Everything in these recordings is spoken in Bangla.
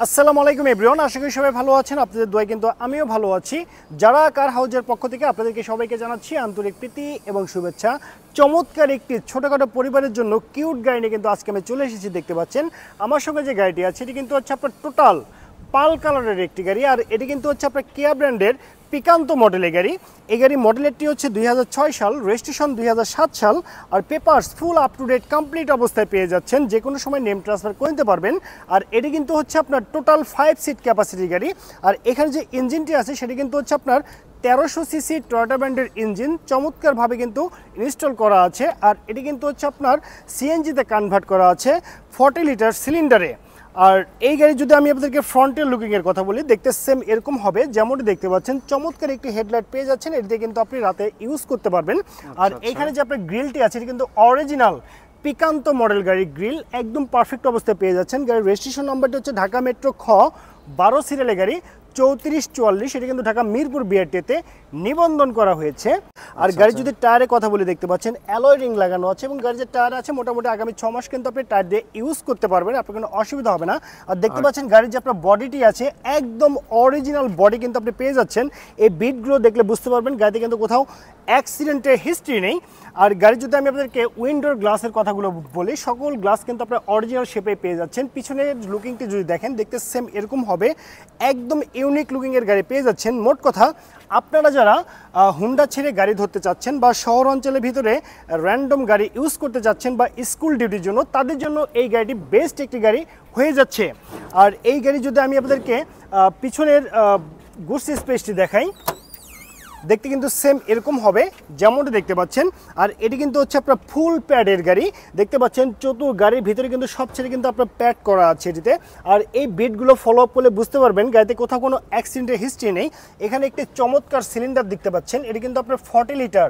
আসসালামু আলাইকুম এভরিওয়ান, আশা করি সবাই ভালো আছেন। আপনাদের দোয়ায় কিন্তু আমিও ভালো আছি। যারা কার হাউজের পক্ষ থেকে আপনাদেরকে সবাইকে জানাচ্ছি আন্তরিক প্রীতি এবং শুভেচ্ছা। চমৎকার একটি ছোটোখাটো পরিবারের জন্য কিউট গাড়ি নিয়ে কিন্তু আজকে আমি চলে এসেছি। দেখতে পাচ্ছেন আমার সঙ্গে যে গাড়িটি আছে এটি কিন্তু হচ্ছে আপনার টোটাল পাল কালারের একটি গাড়ি, আর এটি কিন্তু হচ্ছে আপনার কিয়া ব্র্যান্ডের পিকান্তো মডেলের গাড়ি। এই গাড়ি মডেলেরটি হচ্ছে 2006 সাল, রেজিস্ট্রেশন 2007 সাল, আর papers full up to date complete অবস্থায় পেয়ে যাচ্ছেন। যে কোনো সময় নেম ট্রান্সফার করে নিতে পারবেন। আর এটি কিন্তু হচ্ছে আপনার টোটাল 5 সিট ক্যাপাসিটির গাড়ি। আর এখানে যে ইঞ্জিনটি আছে সেটি কিন্তু হচ্ছে আপনার 1300 সিসি টয়োটা ব্র্যান্ডের ইঞ্জিন চমৎকারভাবে কিন্তু ইনস্টল করা আছে। আর এটি কিন্তু হচ্ছে আপনার সিএনজিতে কনভার্ট করা আছে 40 লিটার সিলিন্ডারে। আর এই গাড়ি যদি আমি আপনাদেরকে ফ্রন্টের লুকিংয়ের কথা বলি, দেখতে সেম এরকম হবে যেমনটি দেখতে পাচ্ছেন। চমৎকার একটি হেডলাইট পেয়ে যাচ্ছেন, এটিতে কিন্তু আপনি রাতে ইউজ করতে পারবেন। আর এইখানে যে আপনার গ্রিলটি আছে এটি কিন্তু অরিজিনাল পিকান্তো মডেল গাড়ি গ্রিল, একদম পারফেক্ট অবস্থায় পেয়ে যাচ্ছেন। গাড়ির রেজিস্ট্রেশন নাম্বারটি হচ্ছে ঢাকা মেট্রো খ 12 সিরিয়ালের গাড়ি 3444, এটি কিন্তু ঢাকা মিরপুর বিআরটিতে নিবন্ধন করা হয়েছে। আর গাড়ি যদি টায়ারের কথা বলে দেখতে পাচ্ছেন অ্যালয় রিং লাগানো আছে, এবং গাড়ির যে টায়ার আছে মোটামুটি আগামী 6 মাস কিন্তু আপনি টায়ার দিয়ে ইউজ করতে পারবেন, আপনার কোনো অসুবিধা হবে না। আর দেখতে পাচ্ছেন গাড়ির যে আপনার বডিটি আছে একদম অরিজিনাল বডি কিন্তু আপনি পেয়ে যাচ্ছেন। এই বিটগুলো দেখলে বুঝতে পারবেন গাড়িতে কিন্তু কোথাও অ্যাক্সিডেন্টের হিস্ট্রি নেই। আর গাড়ি যদি আমি আপনাদেরকে উইন্ডোর গ্লাসের কথাগুলো বলি, সকল গ্লাস কিন্তু আপনার অরিজিনাল শেপে পেয়ে যাচ্ছেন। পিছনের লুকিংটি যদি দেখেন দেখতে সেম এরকম হবে, একদম ইউনিক লুকিংয়ের গাড়ি পেয়ে যাচ্ছেন। মোট কথা আপনারা যারা হুন্ডা ছেড়ে গাড়ি ধরতে চাচ্ছেন বা শহর অঞ্চলের ভিতরে র্যান্ডম গাড়ি ইউজ করতে চাচ্ছেন বা স্কুল ডিউটির জন্য, তাদের জন্য এই গাড়িটি বেস্ট একটি গাড়ি হয়ে যাচ্ছে। আর এই গাড়ি যদি আমি আপনাদেরকে পিছনের গুডস স্পেসটি দেখাই, দেখতে কিন্তু সেম এরকম হবে যেমনটা দেখতে পাচ্ছেন। আর এটি কিন্তু হচ্ছে আপনার ফুল প্যাডের গাড়ি, দেখতে পাচ্ছেন চতুর গাড়ির ভিতরে কিন্তু সব ছেড়ে কিন্তু আপনার প্যাড করা আছে এটিতে। আর এই বিটগুলো ফলো আপ করলে বুঝতে পারবেন গাড়িতে কোথাও কোনো অ্যাক্সিডেন্টের হিস্ট্রি নেই। এখানে একটি চমৎকার সিলিন্ডার দেখতে পাচ্ছেন, এটি কিন্তু আপনার 40 লিটার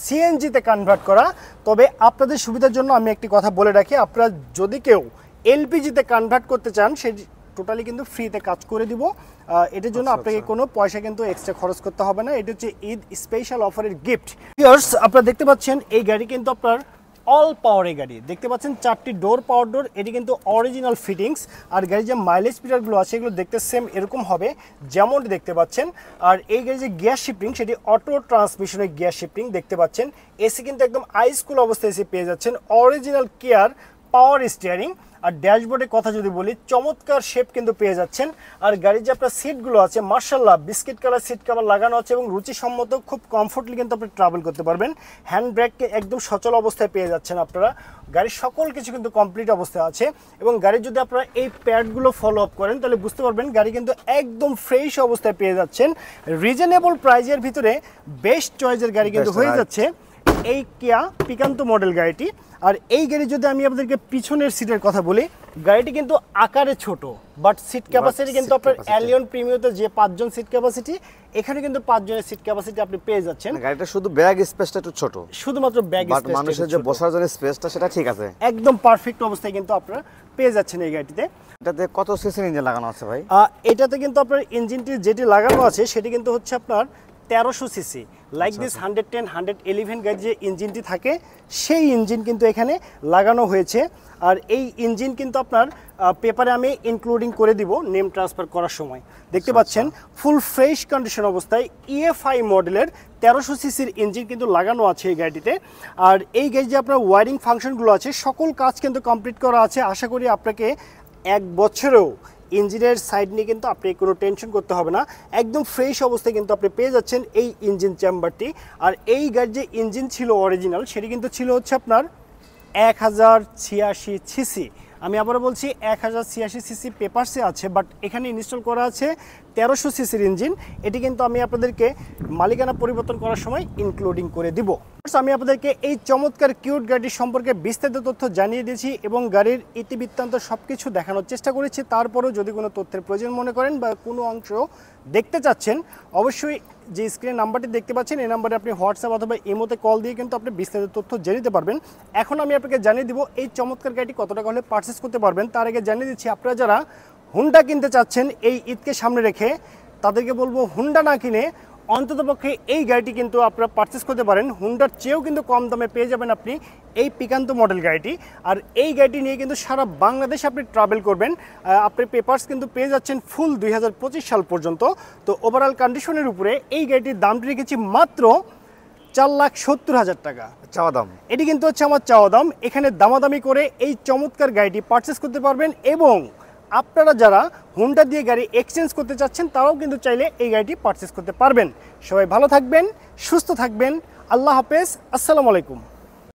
সিএনজিতে কনভার্ট করা। তবে আপনাদের সুবিধার জন্য আমি একটি কথা বলে রাখি, আপনারা যদি কেউ এলপিজিতে কনভার্ট করতে চান সেই টোটালি কিন্তু ফ্রিতে কাজ করে দিব। এটার জন্য আপনাকে কোনো পয়সা কিন্তু এক্সট্রা খরচ করতে হবে না। এটা হচ্ছে ঈদ স্পেশাল অফারের গিফট। ভিউয়ার্স, আপনারা দেখতে পাচ্ছেন এই গাড়ি কিন্তু আপনার অল পাওয়ারের গাড়ি, দেখতে পাচ্ছেন 4টি ডোর পাওয়ার ডোর, এটি কিন্তু অরিজিনাল ফিটিংস। আর গাড়ির যে মাইলেজ মিটারগুলো আছে এগুলো দেখতে সেম এরকম হবে যেমনটি দেখতে পাচ্ছেন। আর এই গাড়ির যে গিয়ার শিফটিং সেটি অটো ট্রান্সমিশনের গিয়ার শিফটিং দেখতে পাচ্ছেন। এসি কিন্তু একদম আইসকুল অবস্থায় এসি পেয়ে যাচ্ছেন, অরিজিনাল কেয়ার পাওয়ার স্টিয়ারিং। আর ড্যাশবোর্ডের কথা যদি বলি চমৎকার শেপ কিন্তু পেয়ে যাচ্ছেন। আর গাড়ির যে আপনার সিটগুলো আছে মার্শাল্লাহ বিস্কিট কালার সিট কভার লাগানো আছে, এবং রুচিসম্মত খুব কমফোর্টলি কিন্তু আপনি ট্রাভেল করতে পারবেন। হ্যান্ড ব্রেককে একদম সচল অবস্থায় পেয়ে যাচ্ছেন আপনারা। গাড়ির সকল কিছু কিন্তু কমপ্লিট অবস্থায় আছে, এবং গাড়ির যদি আপনারা এই প্যাডগুলো ফলো আপ করেন তাহলে বুঝতে পারবেন গাড়ি কিন্তু একদম ফ্রেশ অবস্থায় পেয়ে যাচ্ছেন। রিজনেবল প্রাইজের ভিতরে বেস্ট চয়েসের গাড়ি কিন্তু হয়ে যাচ্ছে এই কিয়া পিকান্তো মডেল গাড়িটি। আর এই গাড়ি যদি আমি আপনাদেরকে পিছনের সিটের কথা বলি, গাড়িটি কিন্তু আকারে ছোট, বাট সিট ক্যাপাসিটি কিন্তু আপনার অ্যালিয়ন প্রিমিয়ামতে যে 5 জন সিট ক্যাপাসিটি, এখানে কিন্তু 5 জনের সিট ক্যাপাসিটি আপনি পেয়ে যাচ্ছেন। গাড়িটা শুধু ব্যাগ স্পেসটা একটু ছোট, শুধুমাত্র ব্যাগ স্পেস, মানুষের যে বসার জন্য স্পেসটা সেটা ঠিক আছে, একদম পারফেক্ট অবস্থায় কিন্তু আপনারা পেয়ে যাচ্ছেন এই গাড়িটিতে। এটাতে কত সিসির ইঞ্জিন লাগানো আছে ভাই? এটাতে কিন্তু আপনার ইঞ্জিনটি যেটি লাগানো আছে সেটি কিন্তু হচ্ছে আপনার 1300 সিসি, লাইক দিস 110 111 গাড়ির যে ইঞ্জিনটি থাকে সেই ইঞ্জিন কিন্তু এখানে লাগানো হয়েছে। আর এই ইঞ্জিন কিন্তু আপনার পেপারে আমি ইনক্লুডিং করে দিব নেম ট্রান্সফার করার সময়। দেখতে পাচ্ছেন ফুল ফ্রেশ কন্ডিশন অবস্থায় ইএফআই মডেলের 1300 সিসির ইঞ্জিন কিন্তু লাগানো আছে এই গাড়িটিতে। আর এই গাড়ি যে আপনার ওয়ারিং ফাংশনগুলো আছে সকল কাজ কিন্তু কমপ্লিট করা আছে। আশা করি আপনাকে 1 বছরেও ইঞ্জিনের সাইড নিয়ে কিন্তু আপনি কোনো টেনশন করতে হবে না, একদম ফ্রেশ অবস্থায় কিন্তু আপনি পেয়ে যাচ্ছেন এই ইঞ্জিন চেম্বারটি। আর এই গাড়ির যে ইঞ্জিন ছিল অরিজিনাল সেটি কিন্তু ছিল হচ্ছে আপনার 1086 সিসি। আমি আবারও বলছি 1086 সিসি পেপারসে আছে, বাট এখানে ইনস্টল করা আছে 1300 সিসির ইঞ্জিন। এটি কিন্তু আমি আপনাদেরকে মালিকানা পরিবর্তন করার সময় ইনক্লুডিং করে দিব। আমি আপনাদেরকে এই চমৎকার কিউট গাড়ির সম্পর্কে বিস্তারিত তথ্য জানিয়ে দিয়েছি এবং গাড়ির ইতিবৃত্তান্ত সব কিছু দেখানোর চেষ্টা করেছি। তারপরেও যদি কোনো তথ্যের প্রয়োজন মনে করেন বা কোনো অংশ দেখতে চাচ্ছেন, অবশ্যই যে স্ক্রিনে নাম্বারটি দেখতে পাচ্ছেন এই নাম্বারে আপনি হোয়াটসঅ্যাপ অথবা ইমোতে কল দিয়ে কিন্তু আপনি বিস্তারিত তথ্য জেনে নিতে পারবেন। এখন আমি আপনাকে জানিয়ে দিব এই চমৎকার গাড়িটি কত টাকা হলে পারচেস করতে পারবেন। তার আগে জানিয়ে দিচ্ছি আপনারা যারা হুন্ডা কিনতে চাচ্ছেন এই ঈদকে সামনে রেখে, তাদেরকে বলবো হুন্ডা না কিনে অন্ততপক্ষে এই গাড়িটি কিন্তু আপনারা পারচেস করতে পারেন। হুন্ডার চেয়েও কিন্তু কম দামে পেয়ে যাবেন আপনি এই পিকান্তো মডেল গাড়িটি। আর এই গাড়িটি নিয়ে কিন্তু সারা বাংলাদেশ আপনি ট্রাভেল করবেন। আপনি পেপারস কিন্তু পেয়ে যাচ্ছেন ফুল 2025 সাল পর্যন্ত। তো ওভারঅল কন্ডিশনের উপরে এই গাড়িটির দামটি রেখেছি মাত্র 4,70,000 টাকা চাওয়া দাম। এটি কিন্তু হচ্ছে আমার চাওয়া দাম। এখানে দামাদামি করে এই চমৎকার গাড়িটি পারচেস করতে পারবেন এবং আপনারা যারা হুন্ডা দিয়ে গাড়ি এক্সচেঞ্জ করতে চাচ্ছেন তারাও কিন্তু চাইলে এই গাড়িটি পারচেস করতে পারবেন। সবাই ভালো থাকবেন, সুস্থ থাকবেন। আল্লাহ হাফেজ, আসসালামু আলাইকুম।